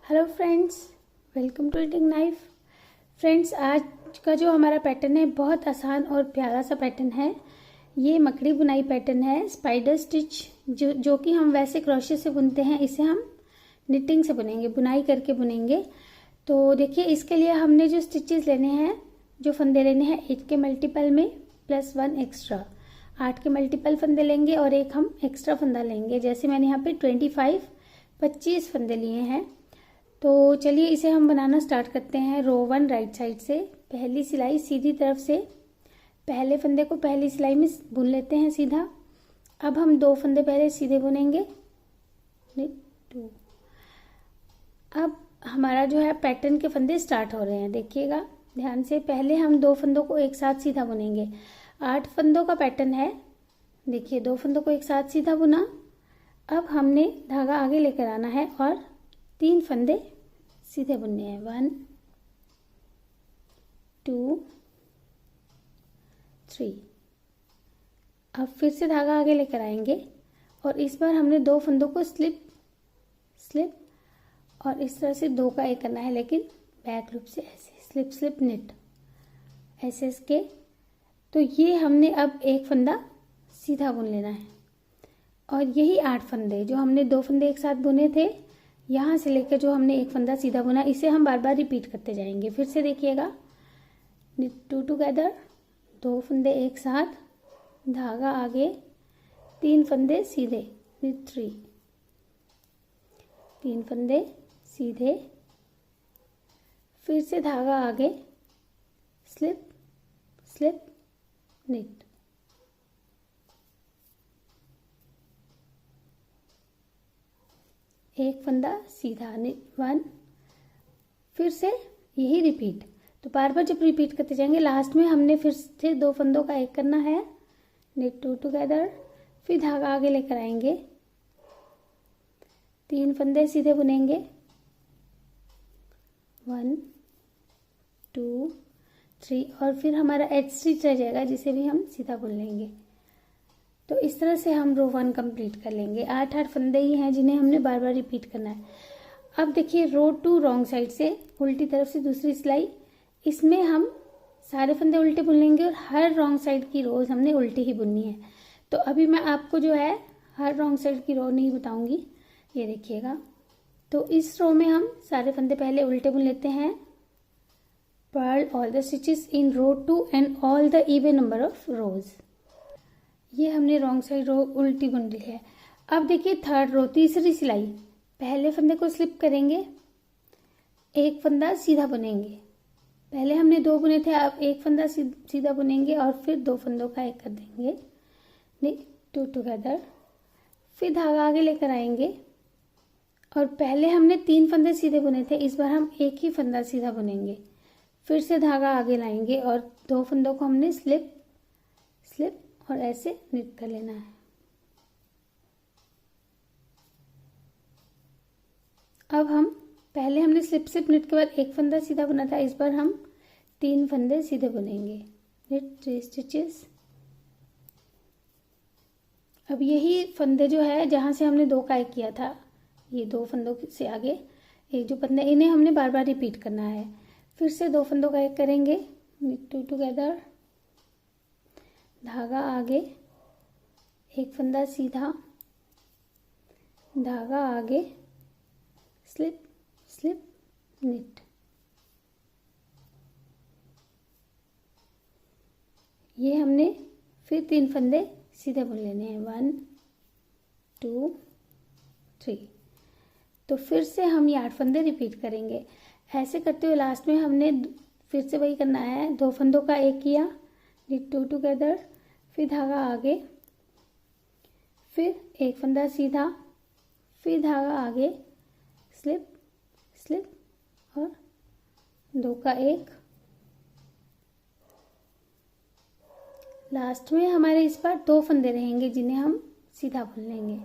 Hello friends, welcome to eating knife. Friends, आज का जो हमारा पैटर्न है बहुत आसान और प्यारा सा पैटर्न है। ये मकड़ी बुनाई पैटर्न है, स्पाइडर स्टिच, जो कि हम वैसे क्रोशे से बुनते हैं, इसे हम निटिंग से बुनेंगे, बुनाई करके बुनेंगे। तो देखिए, इसके लिए हमने जो स्टिचेस लेने हैं, जो फंदे लेने हैं, 8 के मल्टीपल में प्लस 1 एक्स्ट्रा, 8 के मल्टीपल फंदे लेंगे और एक हम एक्स्ट्रा फंदा लेंगे। जैसे मैंने यहाँ पे 25 फंदे लिए हैं। तो चलिए इसे हम बनाना स्टार्ट करते हैं। रो 1 राइट साइड से पहली सिलाई सीधी तरफ से पहले फंदे को पहली सिलाई में बुन लेते हैं सीधा। अब हम 2 फंदे पहले सीधे बुनेंगे, 2। अब हमारा जो है पैटर्न के फंदे स्टार्ट हो रहे हैं, देखिएगा ध्यान से। पहले हम 2 फंदों को एक साथ सीधा बुनेंगे। 8 फंदों का पैटर्न है, देखिए 2 फंदों को एक साथ सीधा बुना। अब हमने धागा आगे लेकर आना है और 3 फंदे सीधे बुनने हैं, 1 2 3। अब फिर से धागा आगे लेकर आएंगे और इस बार हमने 2 फंदों को स्लिप और इस तरह से 2 का 1 करना है, लेकिन बैक लूप से ऐसे स्लिप निट ऐसे इसके। तो ये हमने अब 1 फंदा सीधा बुन लेना है और यही 8 फंदे जो हमने 2 फंदे एक साथ बुने थे, यहाँ से लेकर जो हमने 1 फंदा सीधा बुना, इसे हम बार बार रिपीट करते जाएंगे। फिर से देखिएगा, निट 2 टुगेदर, 2 फंदे एक साथ, धागा आगे, 3 फंदे सीधे, निट 3, 3 फंदे सीधे, फिर से धागा आगे, स्लिप निट, एक फंदा सीधा, निट 1, फिर से यही रिपीट। तो बार बार जब रिपीट करते जाएंगे, लास्ट में हमने फिर से 2 फंदों का 1 करना है, निट 2 टुगेदर, फिर धागा आगे लेकर आएंगे, 3 फंदे सीधे बुनेंगे, 1 2 3, और फिर हमारा एच स्टिच रह जाएगा जिसे भी हम सीधा बुन लेंगे। तो इस तरह से हम रो 1 कंप्लीट कर लेंगे। 8 फंदे ही हैं जिन्हें हमने बार बार रिपीट करना है। अब देखिए, रो 2 रॉन्ग साइड से उल्टी तरफ से दूसरी सिलाई, इसमें हम सारे फंदे उल्टे बुन लेंगे और हर रॉन्ग साइड की रोज हमने उल्टी ही बुननी है। तो अभी मैं आपको जो है हर रॉन्ग साइड की रो नहीं बताऊंगी, ये देखिएगा। तो इस रो में हम सारे फंदे पहले उल्टे बुन लेते हैं। Purl all the stitches in row 2 and all the even number of rows. ये हमने रॉन्ग साइड रो उल्टी बुन ली है। अब देखिए, थर्ड रो तीसरी सिलाई, पहले फंदे को स्लिप करेंगे, 1 फंदा सीधा बुनेंगे। पहले हमने 2 बुने थे, अब 1 फंदा सीधा बुनेंगे और फिर 2 फंदों का 1 कर देंगे, निट 2 टुगेदर, फिर धागा आगे लेकर आएंगे और पहले हमने 3 फंदे सीधे बुने थे, इस बार हम 1 ही फंदा सीधा बुनेंगे। फिर से धागा आगे लाएंगे और 2 फंदों को हमने स्लिप और ऐसे निट कर लेना है। अब हम पहले हमने स्लिप निट के बाद 1 फंदा सीधा बुना था, इस बार हम 3 फंदे सीधे बुनेंगे, निट 3 स्टिचेस। अब यही फंदे जो है जहां से हमने 2 का 1 किया था, ये 2 फंदों से आगे एक जो फंदे, इन्हें हमने बार बार रिपीट करना है। फिर से 2 फंदों का 1 करेंगे, निट 2 टुगेदर, धागा आगे, 1 फंदा सीधा, धागा आगे, स्लिप निट। ये हमने फिर 3 फंदे सीधे बुन लेने हैं, 1 2 3। तो फिर से हम ये 8 फंदे रिपीट करेंगे। ऐसे करते हुए लास्ट में हमने फिर से वही करना है, 2 फंदों का 1 किया, निट 2 टुगेदर, फिर धागा आगे, फिर 1 फंदा सीधा, फिर धागा आगे, स्लिप और 2 का 1। लास्ट में हमारे इस बार 2 फंदे रहेंगे जिन्हें हम सीधा बुन लेंगे।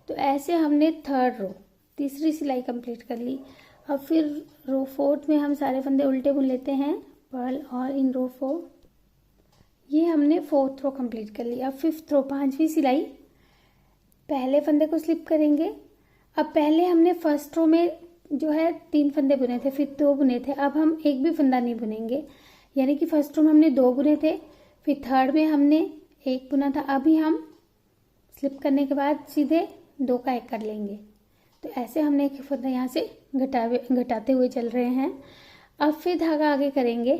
तो ऐसे हमने थर्ड रो तीसरी सिलाई कंप्लीट कर ली। अब फिर रो 4 में हम सारे फंदे उल्टे बुन लेते हैं, पर्ल और इन रो 4। ये हमने 4th रो कंप्लीट कर ली। अब 5th रो 5वीं सिलाई, पहले फंदे को स्लिप करेंगे। अब पहले हमने फर्स्ट रो में जो है 3 फंदे बुने थे, फिर 2 बुने थे, अब हम एक भी फंदा नहीं बुनेंगे। यानी कि फर्स्ट रो में हमने 2 बुने थे, फिर थर्ड में हमने 1 बुना था। अभी हम स्लिप करने के बाद सीधे 2 का 1 कर लेंगे। तो ऐसे हमने एक फंदा यहाँ से घटाते हुए चल रहे हैं। अब फिर धागा आगे करेंगे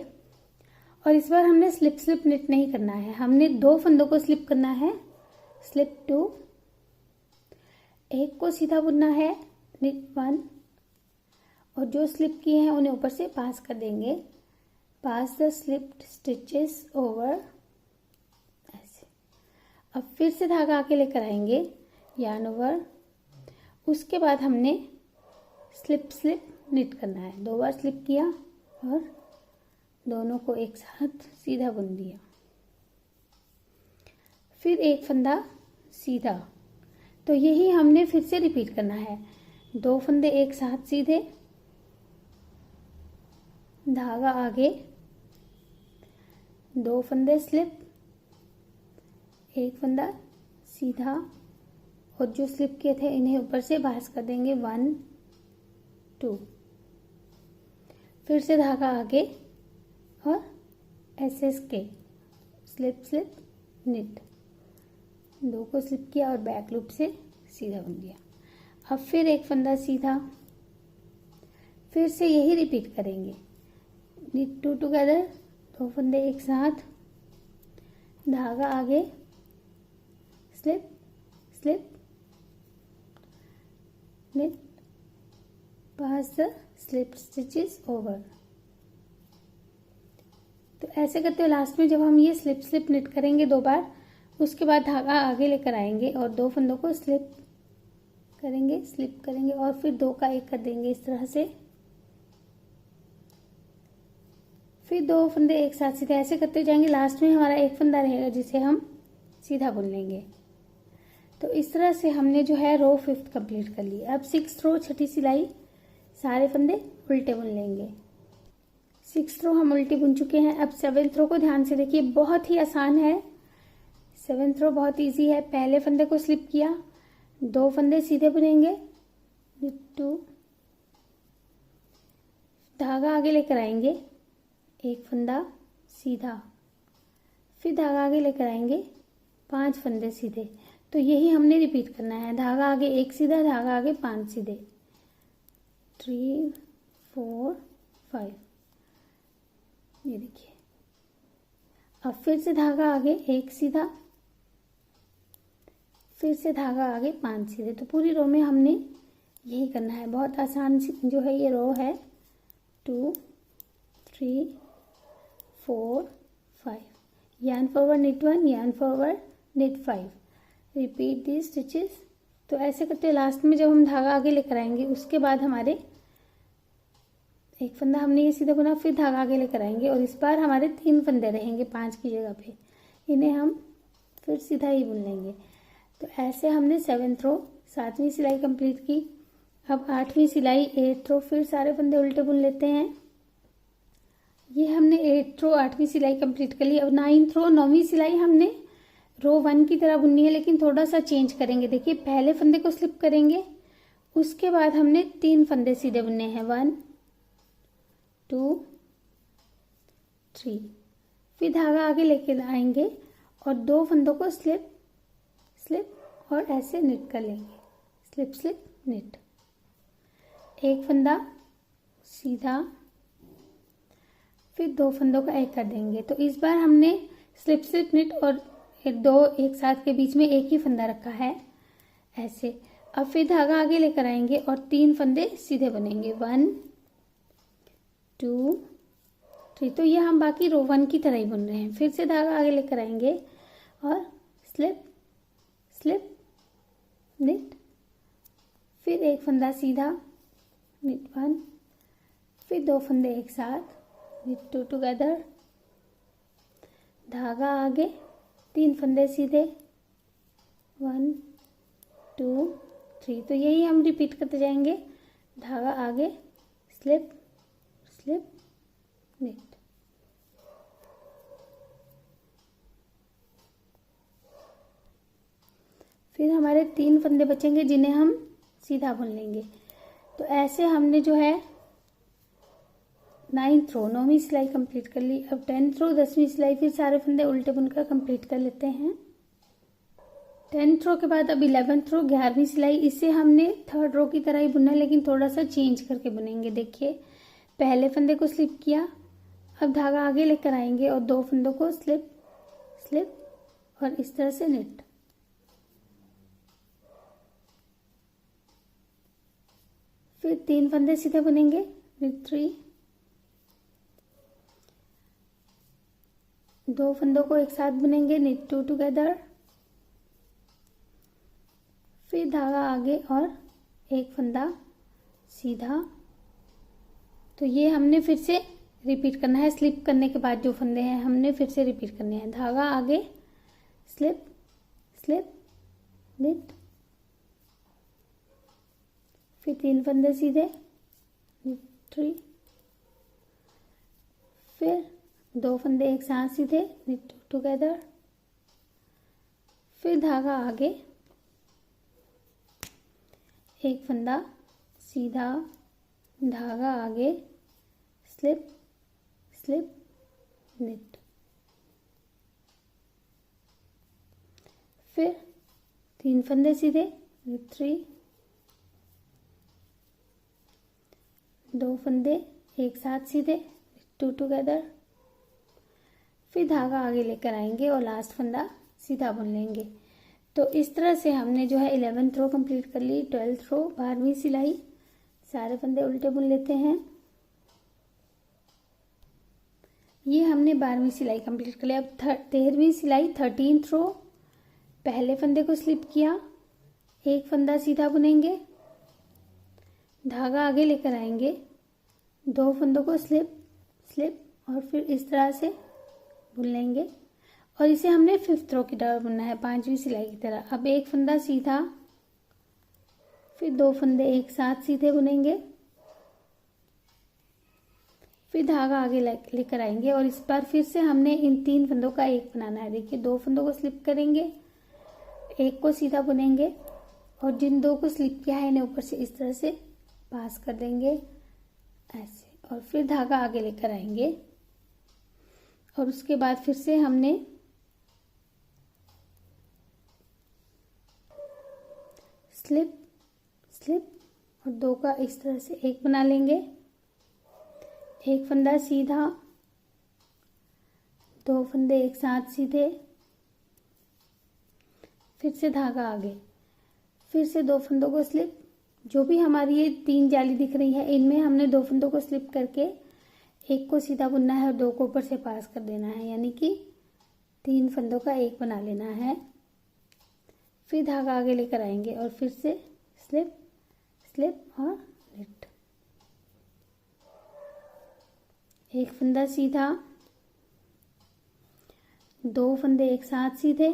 और इस बार हमने स्लिप स्लिप निट नहीं करना है, हमने 2 फंदों को स्लिप करना है, स्लिप 2, एक को सीधा बुनना है, निट 1, और जो स्लिप किए हैं उन्हें ऊपर से पास कर देंगे, पास द स्लिप्ड स्टिचेस ओवर, ऐसे। अब फिर से धागा आके लेकर आएंगे, यार्न ओवर, उसके बाद हमने स्लिप स्लिप निट करना है। 2 बार स्लिप किया और दोनों को एक साथ सीधा बुन दिया, फिर एक फंदा सीधा। तो यही हमने फिर से रिपीट करना है, 2 फंदे एक साथ सीधे, धागा आगे, 2 फंदे स्लिप, एक फंदा सीधा, और जो स्लिप किए थे इन्हें ऊपर से पास कर देंगे, 1 2, फिर से धागा आगे और एसएस के स्लिप स्लिप निट, 2 को स्लिप किया और बैक लूप से सीधा बुन दिया। अब फिर एक फंदा सीधा, फिर से यही रिपीट करेंगे, निट 2 टुगेदर, 2 फंदे एक साथ, धागा आगे, slip slip knit, pass the slip stitches over. तो ऐसे करते हुए लास्ट में जब हम ये स्लिप स्लिप निट करेंगे 2 बार, उसके बाद धागा आगे लेकर आएंगे और 2 फंदों को स्लिप करेंगे और फिर 2 का 1 कर देंगे इस तरह से, फिर 2 फंदे एक साथ सीधे, ऐसे करते जाएंगे। लास्ट में हमारा एक फंदा रहेगा जिसे हम सीधा बुन लेंगे। तो इस तरह से हमने जो है रो 5th कंप्लीट कर ली। अब 6th रो, छठी सिलाई, सारे फंदे उल्टे बुन लेंगे। 6th रो हम उल्टी बुन चुके हैं। अब 7th रो को ध्यान से देखिए, बहुत ही आसान है। 7th रो बहुत इजी है। पहले फंदे को स्लिप किया, 2 फंदे सीधे बुनेंगे, 2, धागा आगे लेकर आएंगे, एक फंदा सीधा, फिर धागा आगे लेकर आएंगे, 5 फंदे सीधे। तो यही हमने रिपीट करना है, धागा आगे 1 सीधा, धागा आगे 5 सीधे, 3 4 5, ये देखिए। अब फिर से धागा आगे 1 सीधा, फिर से धागा आगे 5 सीधे। तो पूरी रो में हमने यही करना है। बहुत आसान जो है ये रो है। 2 3 4 5, yarn forward knit 1, yarn forward knit 5, repeat these stitches। तो ऐसे करते लास्ट में जब हम धागा आगे लेकर आएंगे, उसके बाद हमारे एक फंदा हमने ये सीधा बुना, फिर धागा आगे लेकर आएंगे और इस बार हमारे 3 फंदे रहेंगे 5 की जगह पे, इन्हें हम फिर सीधा ही बुन लेंगे। तो ऐसे हमने 7th रो 7वीं सिलाई कंप्लीट की। अब 8वीं सिलाई 8th रो, फिर सारे फंदे उल्टे बुन लेते हैं। ये हमने 8th रो 8वीं सिलाई कंप्लीट कर ली। अब 9th रो 9वीं सिलाई हमने रो 1 की तरह बुननी है, लेकिन थोड़ा सा चेंज करेंगे। देखिए, पहले फंदे को स्लिप करेंगे, उसके बाद हमने 3 फंदे सीधे बुनने हैं, 1 2 3, फिर धागा आगे लेके आएंगे और 2 फंदों को स्लिप स्लिप और ऐसे निट कर लेंगे, स्लिप स्लिप निट, एक फंदा सीधा, फिर 2 फंदों का 1 कर देंगे। तो इस बार हमने स्लिप स्लिप निट और 2 एक साथ के बीच में एक ही फंदा रखा है, ऐसे। अब फिर धागा आगे लेकर आएंगे और 3 फंदे सीधे बनेंगे, 1 2 3। तो ये हम बाकी रो 1 की तरह ही बुन रहे हैं। फिर से धागा आगे लेकर आएंगे और स्लिप स्लिप निट, फिर एक फंदा सीधा, निट 1, फिर 2 फंदे एक साथ, निट 2 टुगेदर, धागा आगे, 3 फंदे सीधे, 1 2 3। तो यही हम रिपीट करते जाएंगे, धागा आगे, स्लिप स्लिप निट। फिर हमारे 3 फंदे बचेंगे जिन्हें हम सीधा बुन लेंगे। तो ऐसे हमने जो है 9th रो 9वीं सिलाई कंप्लीट कर ली। अब 10th रो 10वीं सिलाई फिर सारे फंदे उल्टे बुनकर कंप्लीट कर लेते हैं। 10th रो के बाद अब 11th रो 11वीं सिलाई, इसे हमने 3rd रो की तरह ही बुनना है लेकिन थोड़ा सा चेंज करके बुनेंगे। देखिए पहले फंदे को स्लिप किया, अब धागा आगे लेकर आएंगे और 2 फंदों को स्लिप स्लिप और इस तरह से निट। फिर 3 फंदे सीधे बुनेंगे, निट 3, 2 फंदों को एक साथ बुनेंगे, निट 2 टुगेदर, फिर धागा आगे और एक फंदा सीधा। तो ये हमने फिर से रिपीट करना है, स्लिप करने के बाद जो फंदे हैं हमने फिर से रिपीट करने हैं। धागा आगे, स्लिप स्लिप निट, फिर 3 फंदे सीधे, निट 3, फिर 2 फंदे एक साथ सीधे, निट 2 टुगेदर, फिर धागा आगे, एक फंदा सीधा, धागा आगे, स्लिप स्लिप निट, फिर 3 फंदे सीधे, निट 3, 2 फंदे एक साथ सीधे, निट 2 टुगेदर, फिर धागा आगे लेकर आएंगे और लास्ट फंदा सीधा बुन लेंगे। तो इस तरह से हमने जो है 11th रो कंप्लीट कर ली। 12th रो 12वीं सिलाई, सारे फंदे उल्टे बुन लेते हैं। ये हमने 12वीं सिलाई कंप्लीट कर लिया। अब 13वीं सिलाई 13th रो, पहले फंदे को स्लिप किया, एक फंदा सीधा बुनेंगे, धागा आगे लेकर आएंगे, 2 फंदों को स्लिप स्लिप और फिर इस तरह से बुन लेंगे। और इसे हमने 5th रो की तरह बुनना है, 5वीं सिलाई की तरह। अब एक फंदा सीधा, फिर 2 फंदे एक साथ सीधे बुनेंगे, फिर धागा आगे लेकर आएंगे और इस बार फिर से हमने इन 3 फंदों का एक बनाना है। देखिए 2 फंदों को स्लिप करेंगे, एक को सीधा बुनेंगे और जिन 2 को स्लिप किया है इन्हें ऊपर से इस तरह से पास कर देंगे ऐसे, और फिर धागा आगे लेकर आएंगे और उसके बाद फिर से हमने स्लिप स्लिप और 2 का इस तरह से एक बना लेंगे, एक फंदा सीधा, 2 फंदे एक साथ सीधे, फिर से धागा आगे, फिर से 2 फंदों को स्लिप। जो भी हमारी ये 3 जाली दिख रही है इनमें हमने 2 फंदों को स्लिप करके एक को सीधा बुनना है और 2 को ऊपर से पास कर देना है, यानी कि 3 फंदों का एक बना लेना है। फिर धागा आगे लेकर आएंगे और फिर से स्लिप स्लिप और निट, एक फंदा सीधा, 2 फंदे एक साथ सीधे,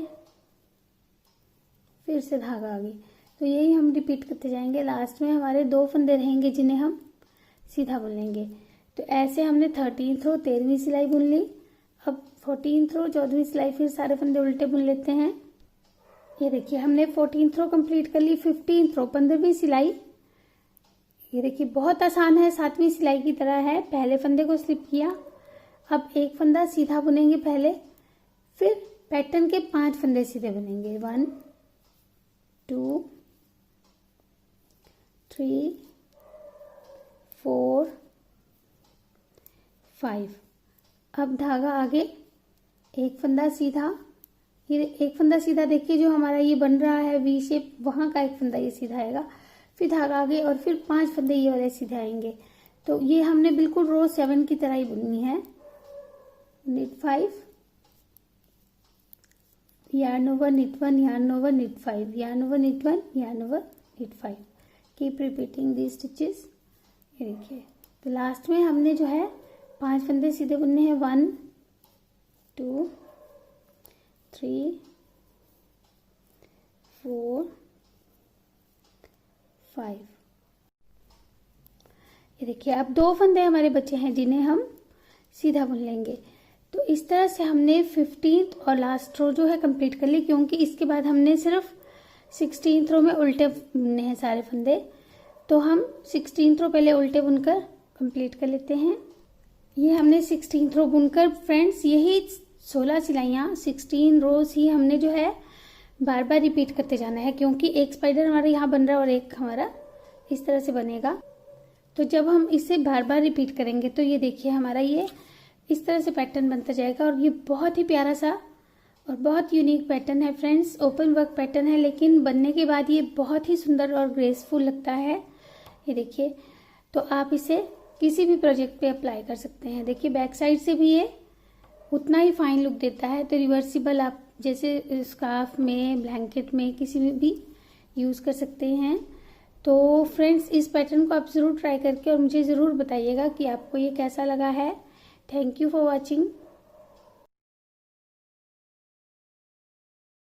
फिर से धागा आगे। तो यही हम रिपीट करते जाएंगे। लास्ट में हमारे 2 फंदे रहेंगे जिन्हें हम सीधा बुन लेंगे। तो ऐसे हमने 13th रो 13वीं सिलाई बुन ली। अब 14th रो 14वीं सिलाई, फिर सारे फंदे उल्टे बुन लेते हैं। ये देखिए हमने 14th रो कंप्लीट कर ली। 15th रो 15वीं सिलाई, ये देखिए बहुत आसान है, 7वीं सिलाई की तरह है। पहले फंदे को स्लिप किया, अब एक फंदा सीधा बुनेंगे पहले, फिर पैटर्न के 5 फंदे सीधे बुनेंगे। 1 2 3 4 5। अब धागा आगे, एक फंदा सीधा, ये एक फंदा सीधा देखिए जो हमारा ये बन रहा है वी शेप, वहाँ का एक फंदा ये सीधा आएगा, फिर धागा आगे और फिर 5 फंदे ये वाले सीधे आएंगे। तो ये हमने बिल्कुल रो 7 की तरह ही बुननी है। Knit 5, yarn over knit 1, yarn over knit 5, yarn over knit 1, yarn over knit 5। Keep repeating the stitches. ये देखिए तो लास्ट में हमने जो है 5 फंदे सीधे बुनने हैं। 1 2 3 4 5। ये देखिए अब 2 फंदे हमारे बचे हैं जिन्हें हम सीधा बुन लेंगे। तो इस तरह से हमने 15th और लास्ट रो जो है कंप्लीट कर ली, क्योंकि इसके बाद हमने सिर्फ 16th रो में उल्टे बुनने हैं सारे फंदे। तो हम 16 रो पहले उल्टे बुनकर कंप्लीट कर लेते हैं। ये हमने 16 रो बुनकर फ्रेंड्स, यही 16 सिलाइयाँ 16 रोज ही हमने जो है बार बार रिपीट करते जाना है, क्योंकि एक स्पाइडर हमारा यहाँ बन रहा है और एक हमारा इस तरह से बनेगा। तो जब हम इसे बार बार रिपीट करेंगे तो ये देखिए हमारा ये इस तरह से पैटर्न बनता जाएगा। और ये बहुत ही प्यारा सा और बहुत यूनिक पैटर्न है फ्रेंड्स, ओपन वर्क पैटर्न है, लेकिन बनने के बाद ये बहुत ही सुंदर और ग्रेसफुल लगता है। ये देखिए, तो आप इसे किसी भी प्रोजेक्ट पे अप्लाई कर सकते हैं। देखिए बैक साइड से भी ये उतना ही फाइन लुक देता है। तो रिवर्सिबल आप जैसे स्कार्फ में, ब्लैंकेट में, किसी में भी यूज़ कर सकते हैं। तो फ्रेंड्स इस पैटर्न को आप ज़रूर ट्राई करके और मुझे ज़रूर बताइएगा कि आपको ये कैसा लगा है। Thank you for watching.